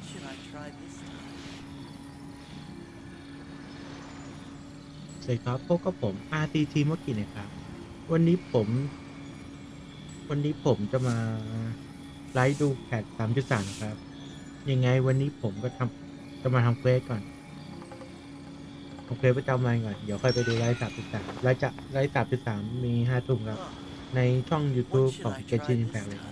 Should I try this time? สวัสดีครับพบกับผม RTT เมื่อกี้นะครับวันนี้ผมจะมาไลฟ์ดูแพท 3.3 ครับยังไงวันนี้ผมก็จะมาทำเควสก่อนทำเควสประจำวันก่อนเดี๋ยวค่อยไปดูไลฟ์ 3.3 ไลฟ์ 3.3 มี 5 ทุ่มครับในช่อง YouTube ของ GenshinImpact เลยครับ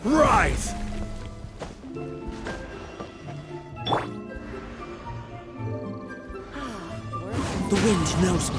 Rise! The wind knows me.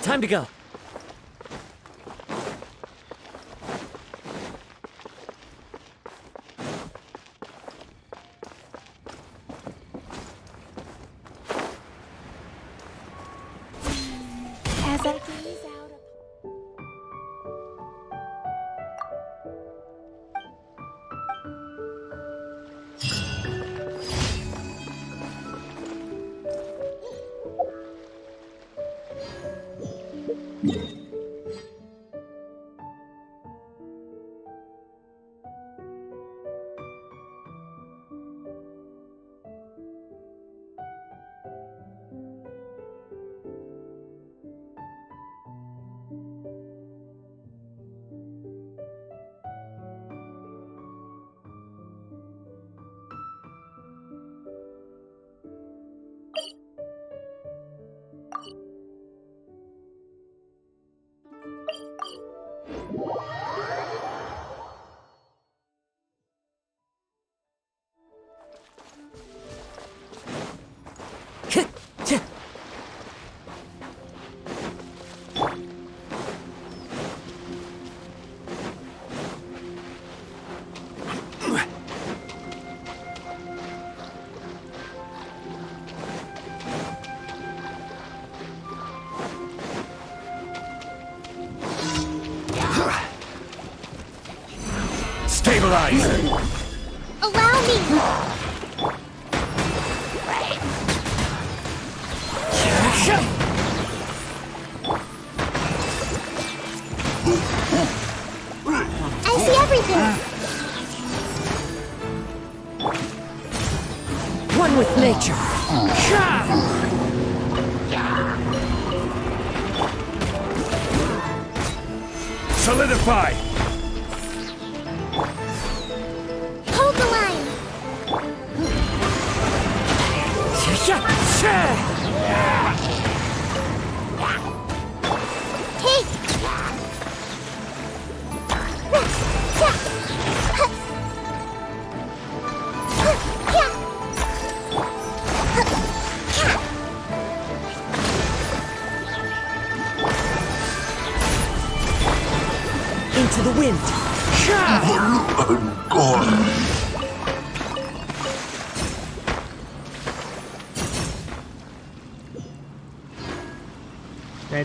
Time to go. As I gaze out upon Stabilize! Allow me! I see everything! One with nature. Solidify! Hold the line! Take! Into the wind.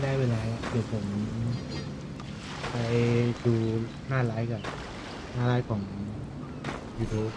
ได้เวลาแล้วเดี๋ยวผมไปดูหน้าไลฟ์ก่อนหน้าไลฟ์ของ YouTube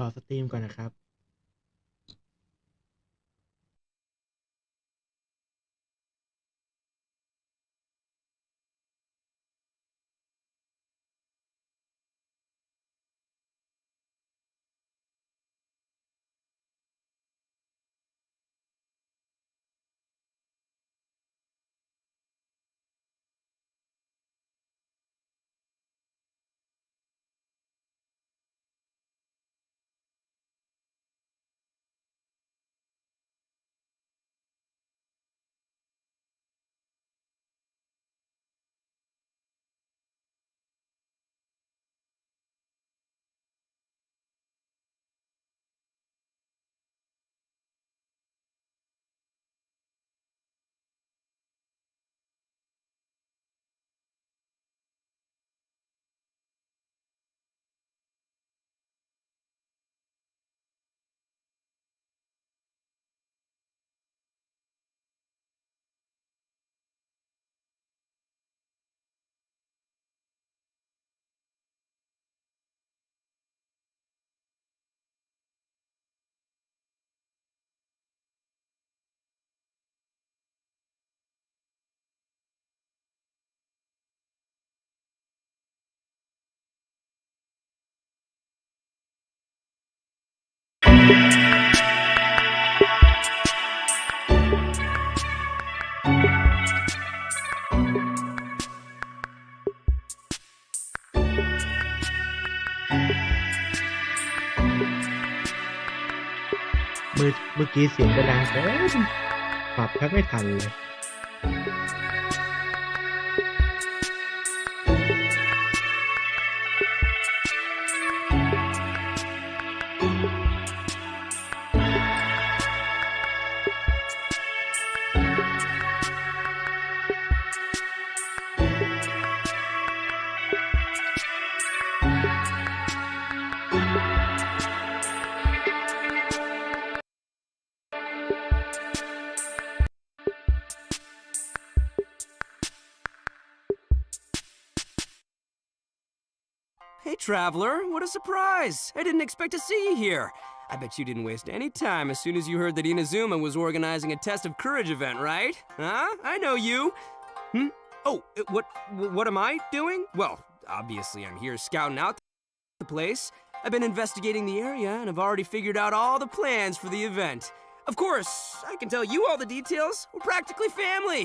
รอสตรีมก่อนนะครับ เมื่อกี้เสียงกระดังเกินปรับแทบไม่ทันเลยHey, traveler, what a surprise! I didn't expect to see you here. I bet you didn't waste any time as soon as you heard that Inazuma was organizing a Test of Courage event, right? Huh? I know you. Oh, what am I doing? Well, obviously I'm here scouting out the place. I've been investigating the area and I've already figured out all the plans for the event. Of course, I can tell you all the details. We're practically family.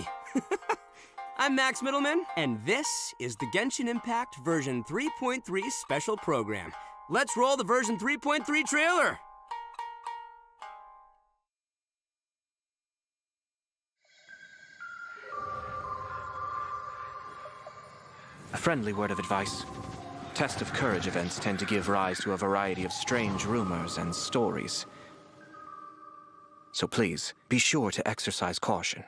I'm Max Middleman, and this is the GenshinImpact version 3.3 special program. Let's roll the version 3.3 trailer! A friendly word of advice. Test of Courage events tend to give rise to a variety of strange rumors and stories. So please, be sure to exercise caution.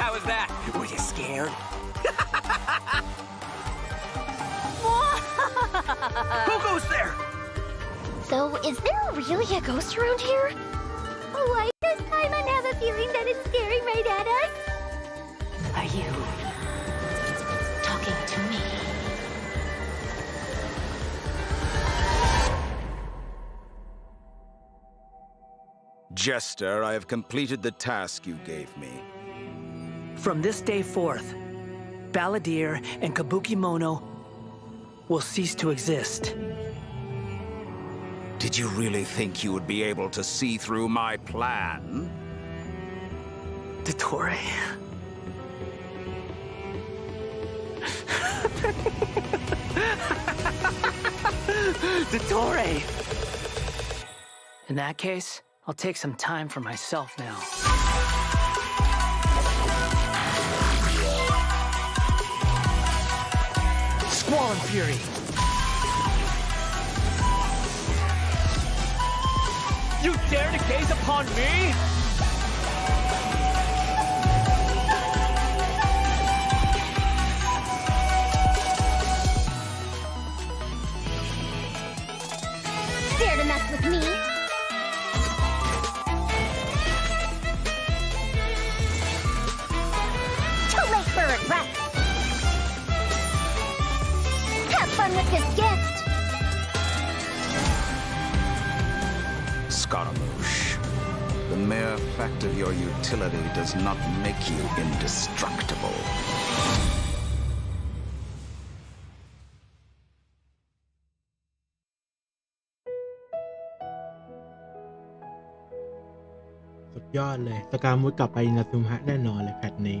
How was that? Were you scared? Who goes there? So, is there really a ghost around here? Oh, this time I have a feeling that it's staring right at us. Are you talking to me? Jester, I have completed the task you gave me. From this day forth, Balladeer and Kabukimono will cease to exist. Did you really think you would be able to see through my plan? Dottore. Dottore! In that case, I'll take some time for myself now. Squall and Fury! You dare to gaze upon me? Dare to mess with me? Too late for regret. Have fun with this gift. mere fact of your utility does not make you indestructible. สุดยอดเลยสกามุดกลับไปอินาซุมะแน่นอนเลยแพทนี้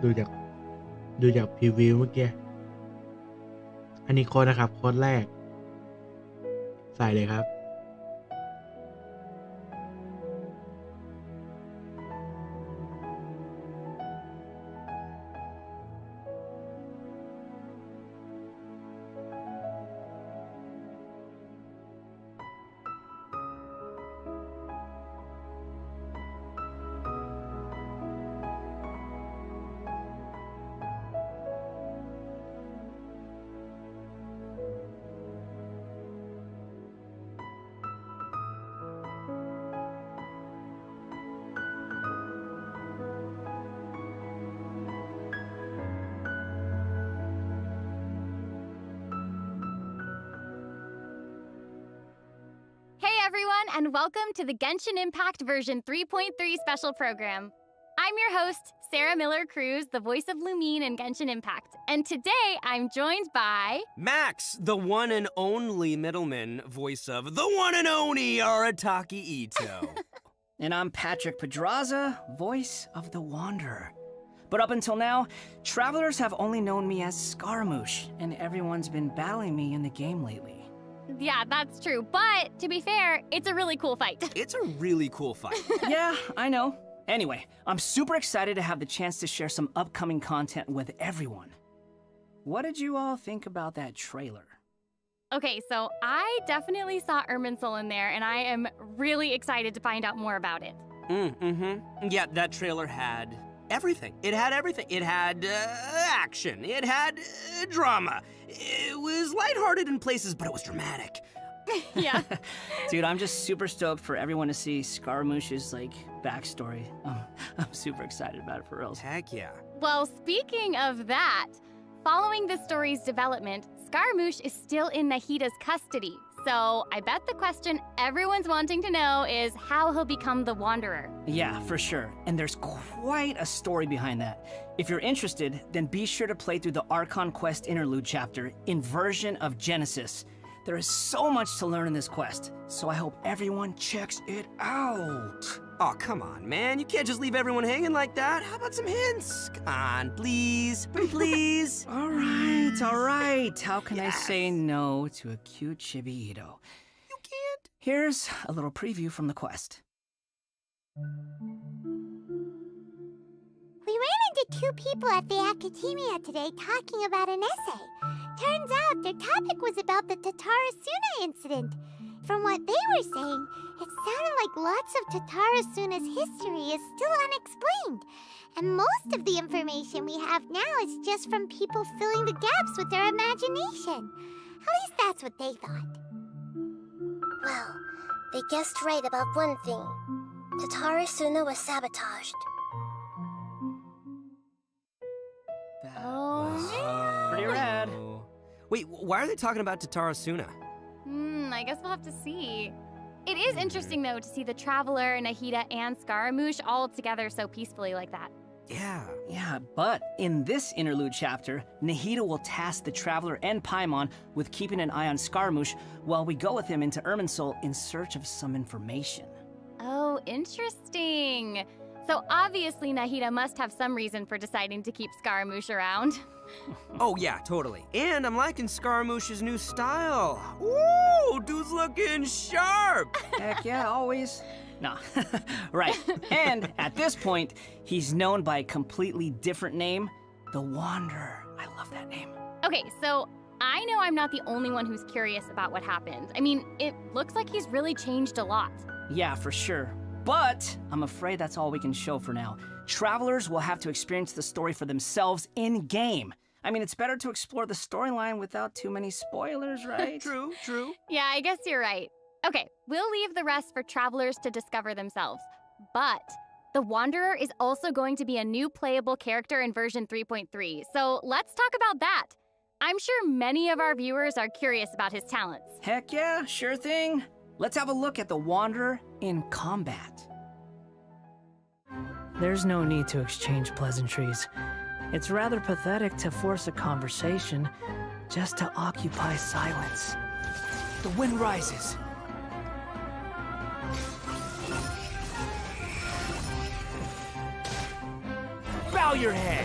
ดูจากพรีวิวเมื่อกี้อันนี้โค้ดนะครับโค้ดแรกใส่เลยครับ everyone, and welcome to the GenshinImpact version 3.3 special program. I'm your host, Sarah Miller-Cruz, the voice of Lumine in GenshinImpact, and today I'm joined by... Max, the one and only middleman, voice of the one and only Arataki Ito. And I'm Patrick Pedraza, voice of the Wanderer. But up until now, travelers have only known me as Scaramouche, and everyone's been battling me in the game lately. Yeah, that's true, but to be fair, it's a really cool fight. It's a really cool fight. Yeah, I know. Anyway, I'm super excited to have the chance to share some upcoming content with everyone. What did you all think about that trailer? Okay, so I definitely saw Irminsul in there, and I am really excited to find out more about it. Yeah, that trailer had everything. It had everything. It had action. It had drama. It was lighthearted in places, but it was dramatic. Yeah. Dude, I'm just super stoked for everyone to see Scaramouche's, backstory. I'm super excited about it, for real. Heck yeah. Well, speaking of that, following the story's development, Scaramouche is still in Nahida's custody. So I bet the question everyone's wanting to know is how he'll become the Wanderer. Yeah, for sure. And there's quite a story behind that. If you're interested, then be sure to play through the Archon Quest interlude chapter in version of Genesis. There is so much to learn in this quest, so I hope everyone checks it out. Oh, come on, man. You can't just leave everyone hanging like that. How about some hints? Come on, please. Please. All right. How can I say no to a cute chibi Ito? You can't. Here's a little preview from the quest. We ran into two people at the Academia today talking about an essay. Turns out their topic was about the Tatarasuna incident. From what they were saying, it sounded like lots of Tatarasuna's history is still unexplained. And most of the information we have now is just from people filling the gaps with their imagination. At least that's what they thought. Well, they guessed right about one thing. Tatarasuna was sabotaged. Pretty rad. Wait, why are they talking about Tatarasuna? I guess we'll have to see. It is interesting, though, to see the Traveler, Nahida, and Scaramouche all together so peacefully like that. Yeah, but in this interlude chapter, Nahida will task the Traveler and Paimon with keeping an eye on Scaramouche while we go with him into Irminsul in search of some information. Oh, interesting. So obviously Nahida must have some reason for deciding to keep Scaramouche around. Oh, yeah, totally. And I'm liking Scaramouche's new style. Ooh, dude's looking sharp. Heck yeah, always. Nah, right. And at this point, he's known by a completely different name, the Wanderer. I love that name. Okay, so I know I'm not the only one who's curious about what happened. I mean, it looks like he's really changed a lot. Yeah, for sure. But I'm afraid that's all we can show for now. Travelers will have to experience the story for themselves in-game. I mean, it's better to explore the storyline without too many spoilers, right? True. Yeah, I guess you're right. Okay, we'll leave the rest for travelers to discover themselves. But the Wanderer is also going to be a new playable character in version 3.3, so let's talk about that. I'm sure many of our viewers are curious about his talents. Heck yeah, sure thing. Let's have a look at the Wanderer in combat. There's no need to exchange pleasantries. It's rather pathetic to force a conversation just to occupy silence. The wind rises. Bow your head.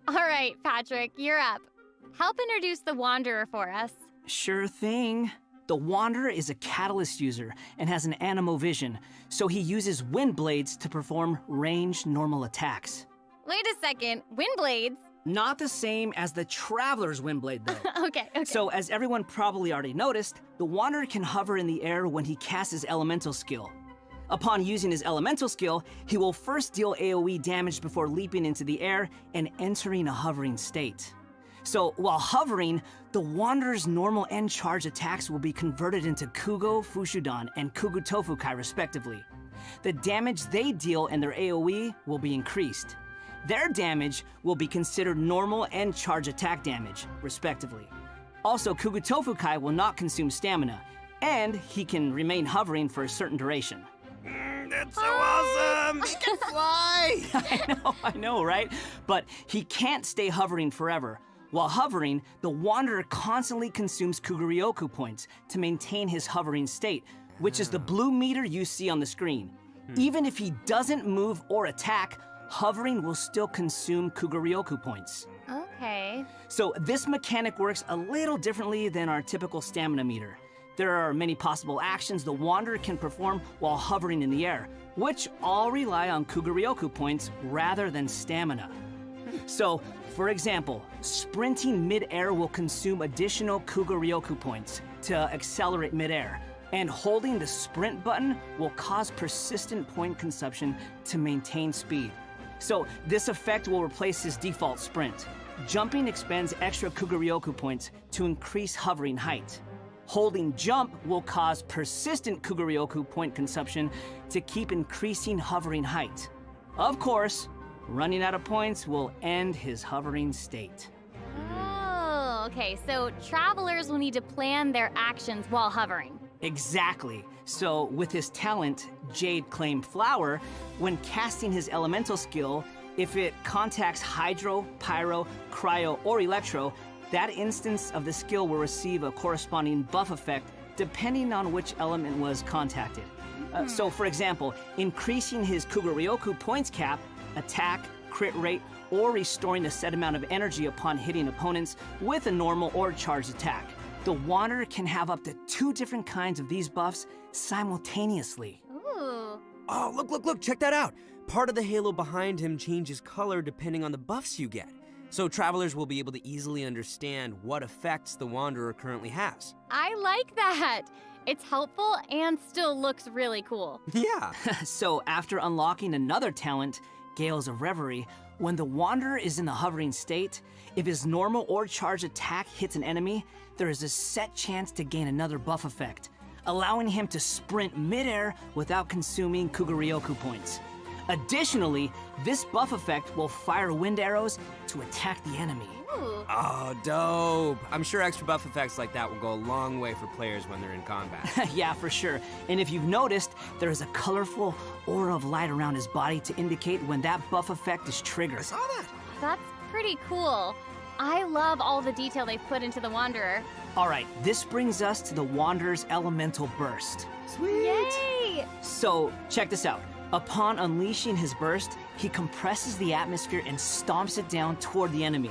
All right, Patrick, you're up. Help introduce the Wanderer for us. Sure thing. The Wanderer is a catalyst user and has an animo-vision, so he uses wind blades to perform ranged normal attacks. Wait a second, wind blades? Not the same as the Traveler's Windblade, though. Okay. So, as everyone probably already noticed, the Wanderer can hover in the air when he casts his elemental skill. Upon using his elemental skill, he will first deal AoE damage before leaping into the air and entering a hovering state. So, while hovering, the Wanderer's normal and charge attacks will be converted into Kugo Fushudan and Kugu Tofukai, respectively. The damage they deal and their AoE will be increased. Their damage will be considered normal and charge attack damage, respectively. Also, Kugu Tofukai will not consume stamina, and he can remain hovering for a certain duration. That's so awesome! He can fly! I know, right? But he can't stay hovering forever. While hovering, the Wanderer constantly consumes Kuguryoku points to maintain his hovering state, which is the blue meter you see on the screen. Even if he doesn't move or attack, hovering will still consume Kuguryoku points. Okay. So this mechanic works a little differently than our typical stamina meter. There are many possible actions the Wanderer can perform while hovering in the air, which all rely on Kuguryoku points rather than stamina. So, for example, sprinting mid-air will consume additional Kuguryoku points to accelerate mid-air, and holding the sprint button will cause persistent point consumption to maintain speed. So this effect will replace his default sprint. Jumping expends extra Kuguryoku points to increase hovering height. Holding jump will cause persistent Kuguryoku point consumption to keep increasing hovering height. Of course, running out of points will end his hovering state. Oh, okay, so travelers will need to plan their actions while hovering. Exactly. So, with his talent, Jade Claim Flower, when casting his elemental skill, if it contacts Hydro, Pyro, Cryo, or Electro, that instance of the skill will receive a corresponding buff effect depending on which element was contacted. So, for example, increasing his Kuguryoku points cap, attack, crit rate, or restoring a set amount of energy upon hitting opponents with a normal or charged attack. The Wanderer can have up to 2 different kinds of these buffs simultaneously. Ooh. Oh, look, check that out. Part of the halo behind him changes color depending on the buffs you get. So travelers will be able to easily understand what effects the Wanderer currently has. I like that. It's helpful and still looks really cool. Yeah. So after unlocking another talent, Gales of Reverie, when the Wanderer is in the hovering state, if his normal or charged attack hits an enemy, there is a set chance to gain another buff effect, allowing him to sprint midair without consuming Kuguryoku points. Additionally, this buff effect will fire wind arrows to attack the enemy. Ooh. Oh, dope. I'm sure extra buff effects like that will go a long way for players when they're in combat. Yeah, for sure. And if you've noticed, there is a colorful aura of light around his body to indicate when that buff effect is triggered. I saw that. That's pretty cool. I love all the detail they've put into the Wanderer. All right, this brings us to the Wanderer's Elemental Burst. Sweet. Yay! So, check this out. Upon unleashing his burst, he compresses the atmosphere and stomps it down toward the enemy.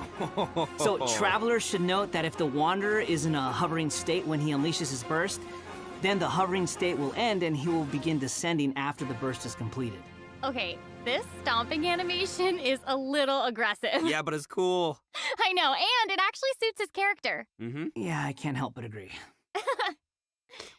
So, travelers should note that if the Wanderer is in a hovering state when he unleashes his burst, then the hovering state will end and he will begin descending after the burst is completed. Okay, this stomping animation is a little aggressive. Yeah, but it's cool. I know, and it actually suits his character. Mm-hmm. Yeah, I can't help but agree.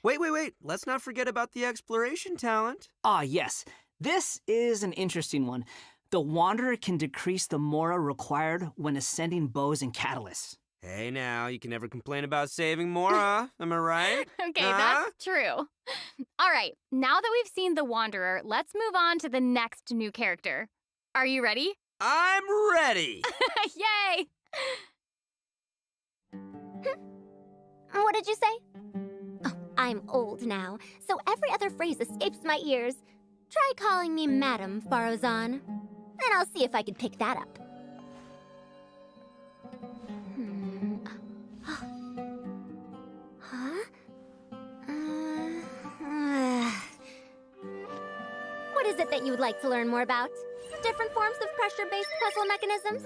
Wait. Let's not forget about the exploration talent. Ah, yes. This is an interesting one. The Wanderer can decrease the Mora required when ascending bows and catalysts. Hey now, you can never complain about saving Mora, am I right? Okay, that's true. All right, now that we've seen the Wanderer, let's move on to the next new character. Are you ready? I'm ready! Yay! did you say? Oh, I'm old now, so every other phrase escapes my ears. Try calling me Madam, Farozan, and I'll see if I can pick that up. Huh? What is it that you would like to learn more about? Different forms of pressure-based puzzle mechanisms?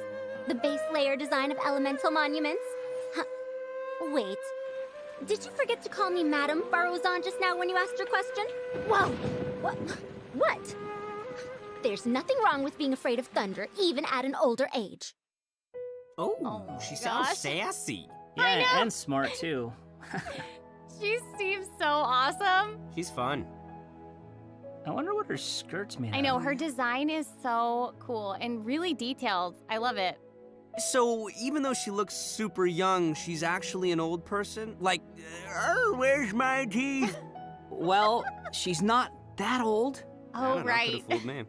The base layer design of elemental monuments? Huh. Wait. Did you forget to call me Madam Farozan just now when you asked your question? Whoa! What? There's nothing wrong with being afraid of thunder, even at an older age. Oh, she sounds sassy. Yeah, and smart too. She seems so awesome. She's fun. I wonder what her skirt's made I know, her design is so cool and really detailed. I love it. So, even though she looks super young, she's actually an old person? Like, where's my teeth? Well, she's not that old. Oh, right. Could have fooled me.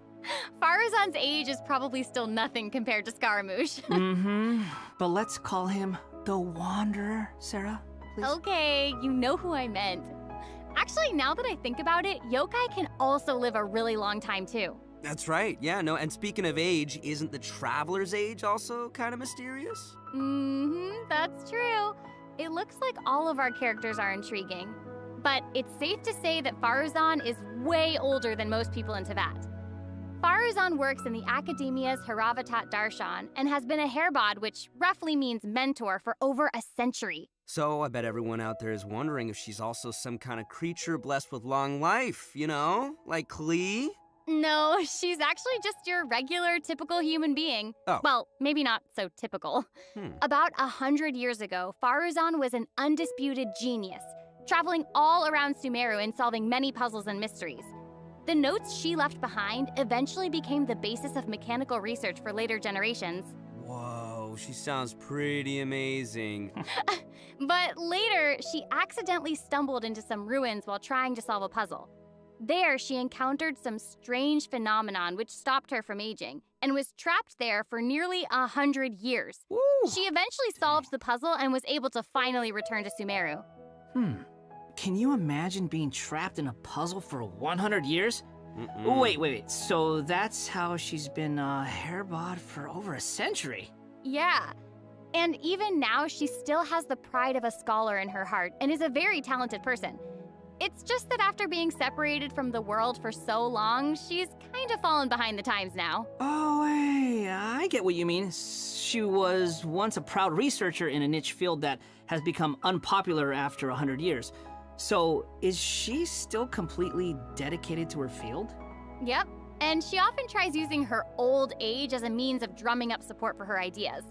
Faruzan's age is probably still nothing compared to Scaramouche. Mm-hmm. But let's call him the Wanderer, Sarah, please. Okay, you know who I meant. Actually, now that I think about it, yokai can also live a really long time, too. That's right, yeah, no, and speaking of age, isn't the Traveler's age also kind of mysterious? Mm-hmm, that's true. It looks like all of our characters are intriguing. But it's safe to say that Faruzan is way older than most people in Teyvat. Faruzan works in the Academia's Haravatat Darshan and has been a Hairbod, which roughly means mentor, for over a century. So I bet everyone out there is wondering if she's also some kind of creature blessed with long life, you know? Like Klee? No, she's actually just your regular, typical human being. Oh. Well, maybe not so typical. About 100 years ago, Faruzan was an undisputed genius, traveling all around Sumeru and solving many puzzles and mysteries. The notes she left behind eventually became the basis of mechanical research for later generations. Whoa, she sounds pretty amazing. But later, she accidentally stumbled into some ruins while trying to solve a puzzle. There, she encountered some strange phenomenon which stopped her from aging, and was trapped there for nearly 100 years. Woo. She eventually solved the puzzle and was able to finally return to Sumeru. Can you imagine being trapped in a puzzle for 100 years? Wait. So that's how she's been Hairbod for over a century? Yeah. And even now, she still has the pride of a scholar in her heart and is a very talented person. It's just that after being separated from the world for so long, she's kind of fallen behind the times now. Oh, hey, I get what you mean. She was once a proud researcher in a niche field that has become unpopular after 100 years. So, is she still completely dedicated to her field? Yep. And she often tries using her old age as a means of drumming up support for her ideas.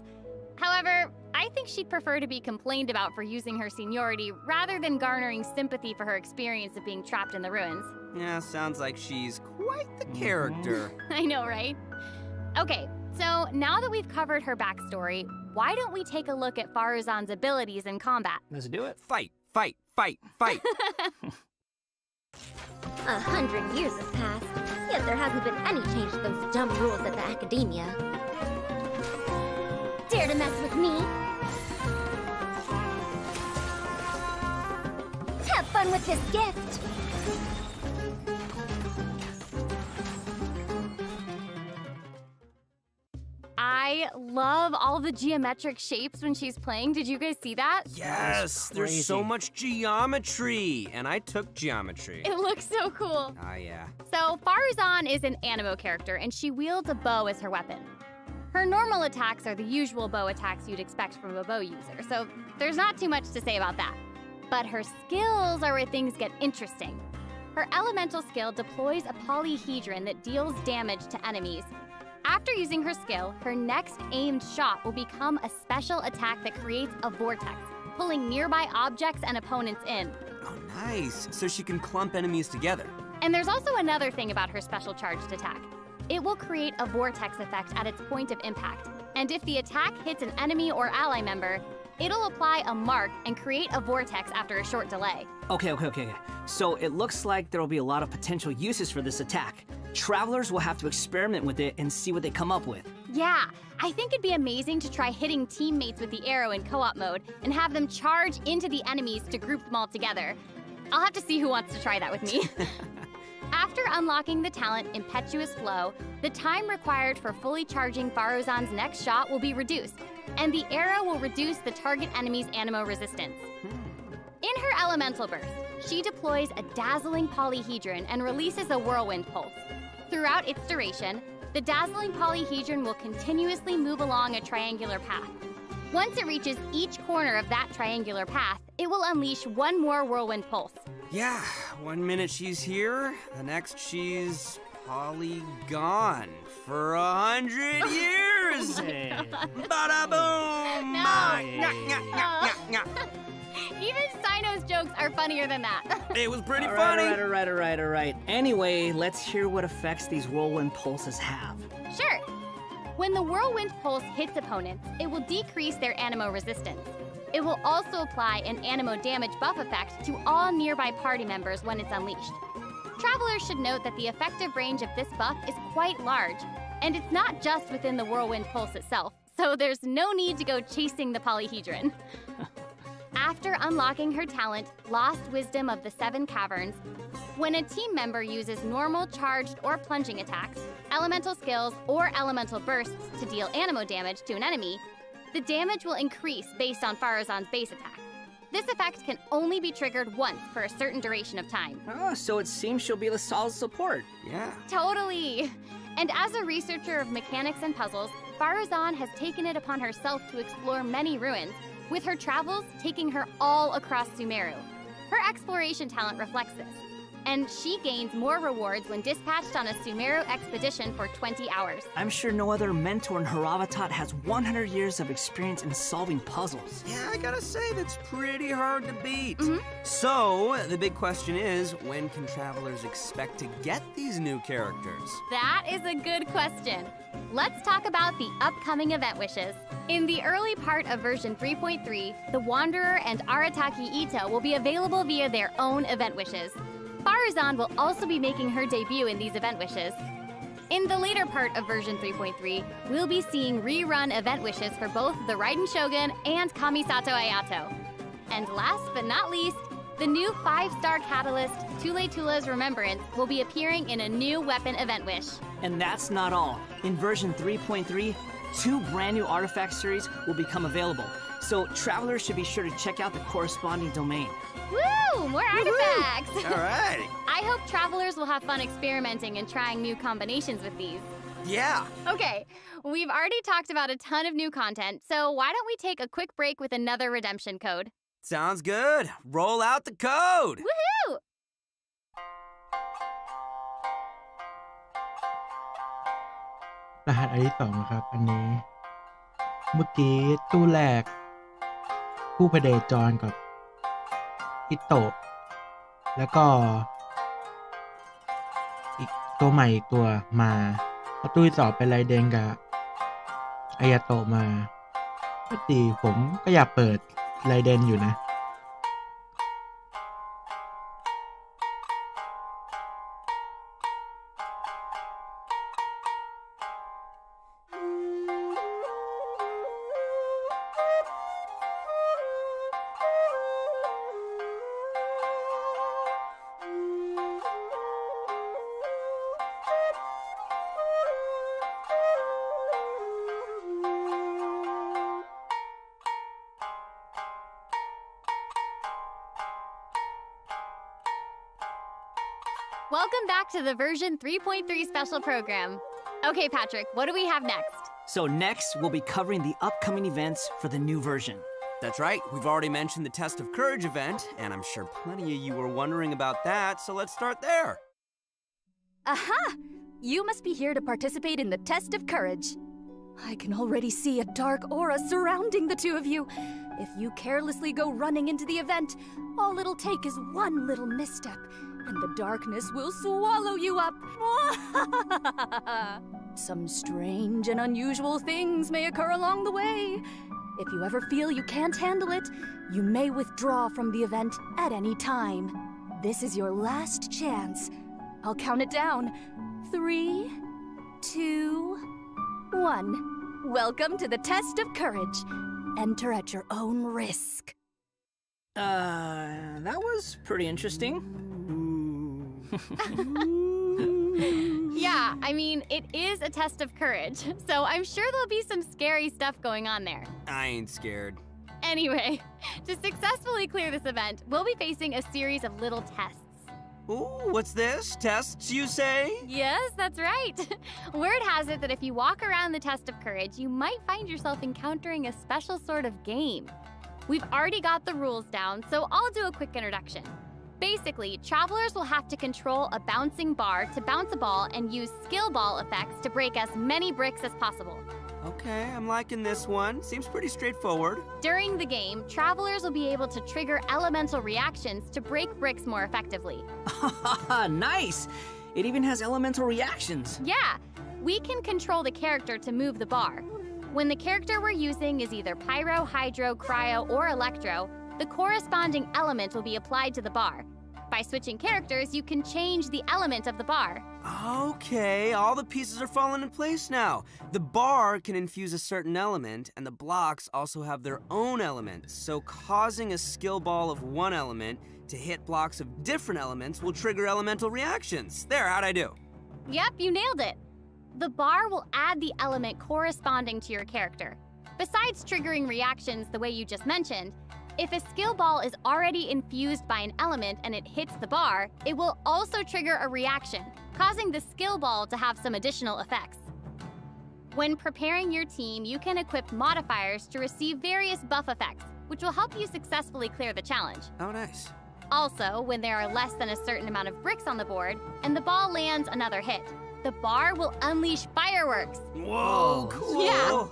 However, I think she'd prefer to be complained about for using her seniority rather than garnering sympathy for her experience of being trapped in the ruins. Yeah, sounds like she's quite the character. I know, right? Okay, so now that we've covered her backstory, why don't we take a look at Faruzan's abilities in combat? Let's do it. Fight! 100 years have passed, yet there hasn't been any change to those dumb rules at the Academia. Dare to mess with me? Have fun with this gift! I love all the geometric shapes when she's playing. Did you guys see that? Yes, there's so much geometry, and I took geometry. It looks so cool. Ah, yeah. So Faruzan is an animo character, and she wields a bow as her weapon. Her normal attacks are the usual bow attacks you'd expect from a bow user, so there's not too much to say about that. But her skills are where things get interesting. Her elemental skill deploys a polyhedron that deals damage to enemies. After using her skill, her next aimed shot will become a special attack that creates a vortex, pulling nearby objects and opponents in. Oh, nice. So she can clump enemies together. And there's also another thing about her special charged attack. It will create a vortex effect at its point of impact. And if the attack hits an enemy or ally member, it'll apply a mark and create a vortex after a short delay. Okay. So it looks like there will be a lot of potential uses for this attack. Travelers will have to experiment with it and see what they come up with. Yeah, I think it'd be amazing to try hitting teammates with the arrow in co-op mode and have them charge into the enemies to group them all together. I'll have to see who wants to try that with me. After unlocking the talent Impetuous Flow, the time required for fully charging Faruzan's next shot will be reduced, and the arrow will reduce the target enemy's animo resistance. In her elemental burst, she deploys a dazzling polyhedron and releases a whirlwind pulse. Throughout its duration, the dazzling polyhedron will continuously move along a triangular path. Once it reaches each corner of that triangular path, it will unleash one more whirlwind pulse. Yeah, 1 minute she's here, the next she's gone for 100 years. Hey. Bada boom! No. Even Sino's jokes are funnier than that. It was pretty funny. All right. Anyway, let's hear what effects these whirlwind pulses have. Sure. When the whirlwind pulse hits opponents, it will decrease their animo resistance. It will also apply an animo damage buff effect to all nearby party members when it's unleashed. Travelers should note that the effective range of this buff is quite large, and it's not just within the whirlwind pulse itself, so there's no need to go chasing the polyhedron. After unlocking her talent, Lost Wisdom of the Seven Caverns, when a team member uses normal, charged, or plunging attacks, elemental skills, or elemental bursts to deal animo damage to an enemy, the damage will increase based on Faruzan's base attack. This effect can only be triggered once for a certain duration of time. Oh, so it seems she'll be the solid support. Yeah. Totally! And as a researcher of mechanics and puzzles, Faruzan has taken it upon herself to explore many ruins, with her travels taking her all across Sumeru. Her exploration talent reflects this, and she gains more rewards when dispatched on a Sumeru expedition for 20 hours. I'm sure no other mentor in Haravatat has 100 years of experience in solving puzzles. Yeah, I gotta say, that's pretty hard to beat. So, the big question is, when can travelers expect to get these new characters? That is a good question. Let's talk about the upcoming event wishes. In the early part of version 3.3, the Wanderer and Arataki Ito will be available via their own event wishes. Faruzan will also be making her debut in these event wishes. In the later part of version 3.3, we'll be seeing rerun event wishes for both the Raiden Shogun and Kamisato Ayato. And last but not least, the new 5-star catalyst, Tule Tula's Remembrance, will be appearing in a new weapon event wish. And that's not all. In version 3.3, 2 brand new artifact series will become available. So travelers should be sure to check out the corresponding domain. Woo! More artifacts! All right. I hope travelers will have fun experimenting and trying new combinations with these. Yeah. Okay, we've already talked about a ton of new content, so why don't we take a quick break with another redemption code? Sounds good. Roll out the code. Woohoo! รหัสอันที่2นะครับอันนี้เมื่อกี้ตู้แรกผู้พเดจรกับอิโตะแล้วก็อีกตัวใหม่อีกตัวมาแล้วตู้ที่2เป็นไรเดนกับอายาโตะมาปกติผมก็อยากเปิดไรเดนอยู่นะ Welcome back to the version 3.3 special program. Okay, Patrick, what do we have next? So next, we'll be covering the upcoming events for the new version. That's right. We've already mentioned the Test of Courage event, and I'm sure plenty of you were wondering about that, so let's start there. Aha! You must be here to participate in the Test of Courage. I can already see a dark aura surrounding the two of you. If you carelessly go running into the event, all it'll take is one little misstep, and the darkness will swallow you up. Some strange and unusual things may occur along the way. If you ever feel you can't handle it, you may withdraw from the event at any time. This is your last chance. I'll count it down. 3, 2, 1. Welcome to the test of courage. Enter at your own risk. That was pretty interesting. Yeah, I mean, it is a test of courage, so I'm sure there'll be some scary stuff going on there. I ain't scared. Anyway, to successfully clear this event, we'll be facing a series of little tests. Ooh, what's this? Tests, you say? Yes, that's right. Word has it that if you walk around the test of courage, you might find yourself encountering a special sort of game. We've already got the rules down, so I'll do a quick introduction. Basically, travelers will have to control a bouncing bar to bounce a ball and use skill ball effects to break as many bricks as possible. Okay, I'm liking this one. Seems pretty straightforward. During the game, travelers will be able to trigger elemental reactions to break bricks more effectively. Nice! It even has elemental reactions. Yeah, we can control the character to move the bar. When the character we're using is either Pyro, Hydro, Cryo, or Electro, the corresponding element will be applied to the bar. By switching characters, you can change the element of the bar. Okay, all the pieces are falling in place now. The bar can infuse a certain element, and the blocks also have their own elements, so causing a skill ball of one element to hit blocks of different elements will trigger elemental reactions. There, how'd I do? Yep, you nailed it. The bar will add the element corresponding to your character. Besides triggering reactions the way you just mentioned, if a skill ball is already infused by an element and it hits the bar, it will also trigger a reaction, causing the skill ball to have some additional effects. When preparing your team, you can equip modifiers to receive various buff effects, which will help you successfully clear the challenge. Oh, nice. Also, when there are less than a certain amount of bricks on the board and the ball lands another hit, the bar will unleash fireworks. Whoa, cool. Yeah.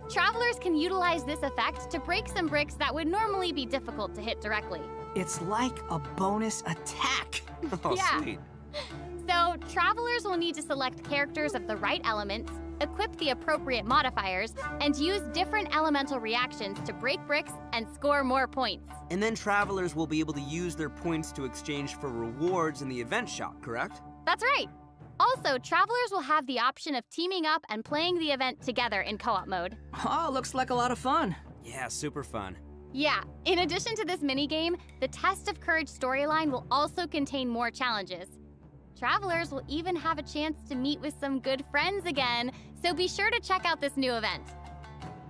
Travelers can utilize this effect to break some bricks that would normally be difficult to hit directly. It's like a bonus attack. Oh, Yeah. sweet. So, travelers will need to select characters of the right elements, equip the appropriate modifiers, and use different elemental reactions to break bricks and score more points. And then travelers will be able to use their points to exchange for rewards in the event shop, correct? That's right. Also, travelers will have the option of teaming up and playing the event together in co-op mode. Oh, looks like a lot of fun. Yeah, super fun. Yeah, in addition to this minigame, the Test of Courage storyline will also contain more challenges. Travelers will even have a chance to meet with some good friends again, so be sure to check out this new event.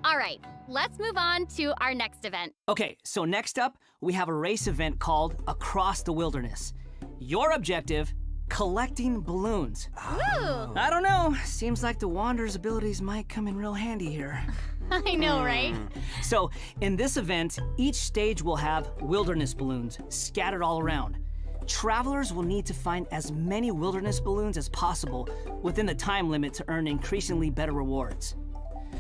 All right, let's move on to our next event. Okay, so next up, we have a race event called Across the Wilderness. Your objective, collecting balloons. Woo! I don't know, seems like the Wanderer's abilities might come in real handy here. I know, right? So, in this event, each stage will have wilderness balloons scattered all around. Travelers will need to find as many wilderness balloons as possible within the time limit to earn increasingly better rewards.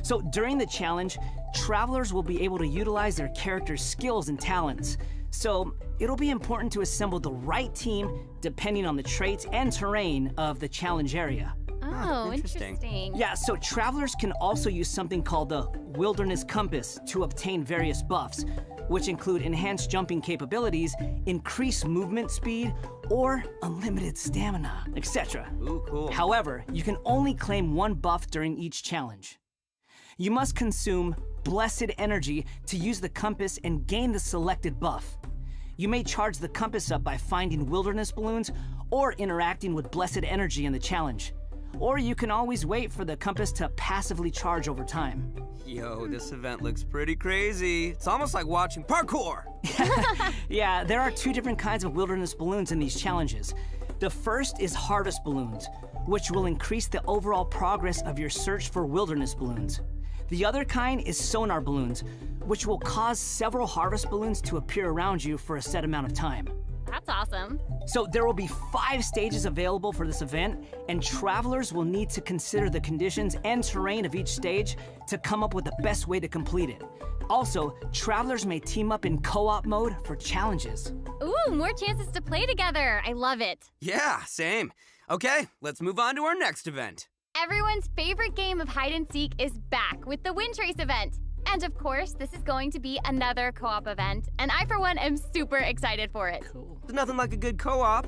So during the challenge, travelers will be able to utilize their character's skills and talents. So it'll be important to assemble the right team depending on the traits and terrain of the challenge area. Oh, interesting. interesting. Yeah, so travelers can also use something called the Wilderness Compass to obtain various buffs, which include enhanced jumping capabilities, increased movement speed, or unlimited stamina, etc. Ooh, cool. However, you can only claim one buff during each challenge. You must consume Blessed Energy to use the compass and gain the selected buff. You may charge the compass up by finding wilderness balloons or interacting with Blessed Energy in the challenge. Or you can always wait for the compass to passively charge over time. Yo, this event looks pretty crazy. It's almost like watching parkour. Yeah, there are two different kinds of wilderness balloons in these challenges. The first is harvest balloons, which will increase the overall progress of your search for wilderness balloons. The other kind is sonar balloons, which will cause several harvest balloons to appear around you for a set amount of time. That's awesome. So there will be 5 stages available for this event, and travelers will need to consider the conditions and terrain of each stage to come up with the best way to complete it. Also, travelers may team up in co-op mode for challenges. Ooh, more chances to play together. I love it. Yeah, same. Okay, let's move on to our next event. Everyone's favorite game of hide and seek is back with the Wind Trace event. And of course, this is going to be another co-op event, and I, for one, am super excited for it. Cool. There's nothing like a good co-op.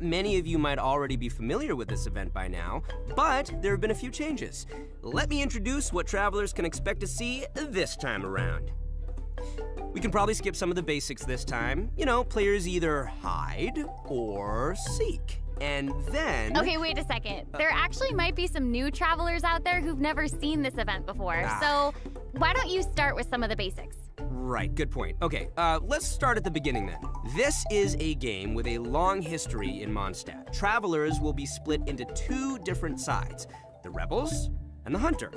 Many of you might already be familiar with this event by now, but there have been a few changes. Let me introduce what travelers can expect to see this time around. We can probably skip some of the basics this time. You know, players either hide or seek. And then... Okay, wait a second. There actually might be some new travelers out there who've never seen this event before. So why don't you start with some of the basics? Right, good point. Okay, let's start at the beginning then. This is a game with a long history in Mondstadt. Travelers will be split into two different sides, the Rebels and the Hunter.